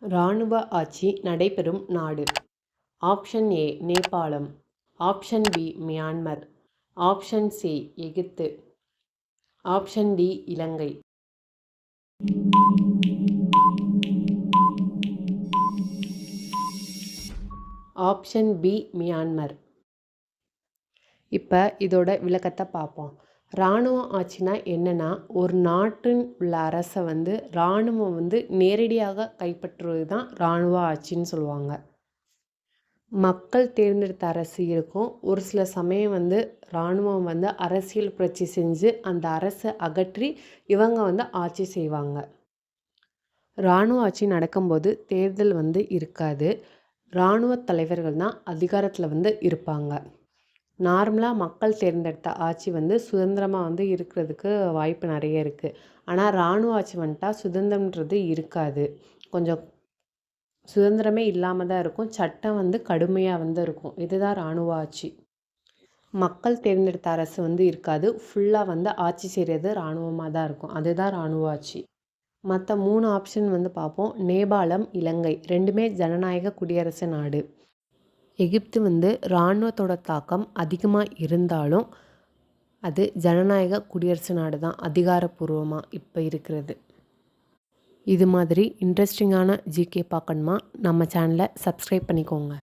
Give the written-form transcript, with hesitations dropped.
இராணுவ ஆட்சி நடைபெறும் நாடு. Option A Nepal, option B Myanmar, option C Egypt, option D Ilangai. Option B Myanmar. இப்போ இதோட விளக்கத்தை பார்ப்போம். இராணுவ ஆட்சினா என்னென்னா, ஒரு நாட்டின் உள்ள அரசை இராணுவம் நேரடியாக கைப்பற்றுவது தான் இராணுவ ஆட்சின்னு சொல்லுவாங்க. மக்கள் தேர்ந்தெடுத்த அரசு இருக்கும். ஒரு சில சமயம் இராணுவம் அரசியல் புரட்சி செஞ்சு அந்த அரசை அகற்றி இவங்க ஆட்சி செய்வாங்க. இராணுவ ஆட்சி நடக்கும்போது தேர்தல் இருக்காது. இராணுவ தலைவர்கள் தான் அதிகாரத்தில் இருப்பாங்க. நார்மலாக மக்கள் தேர்ந்தெடுத்த ஆட்சி சுதந்திரமாக இருக்கிறதுக்கு வாய்ப்பு நிறைய இருக்குது. ஆனால் இராணுவ ஆட்சி சுதந்திரம்ன்றது இருக்காது. கொஞ்சம் சுதந்திரமே இல்லாமல் தான் இருக்கும். சட்டம் கடுமையாக இருக்கும். இதுதான் இராணுவ ஆட்சி. மக்கள் தேர்ந்தெடுத்த அரசு இருக்காது. ஃபுல்லாக ஆட்சி செய்கிறது இராணுவமாக தான் இருக்கும். அதுதான் இராணுவ ஆட்சி. மற்ற 3 ஆப்ஷன் பார்ப்போம். நேபாளம், இலங்கை ரெண்டுமே ஜனநாயக குடியரசு நாடு. எகிப்து இராணுவத்தோட தாக்கம் அதிகமாக இருந்தாலும் அது ஜனநாயக குடியரசு நாடு தான் அதிகாரப்பூர்வமாக இப்போ இருக்கிறது. இது மாதிரி இன்ட்ரெஸ்டிங்கான ஜிகே பார்க்கணுமா நம்ம சேனலை சப்ஸ்கிரைப் பண்ணிக்கோங்க.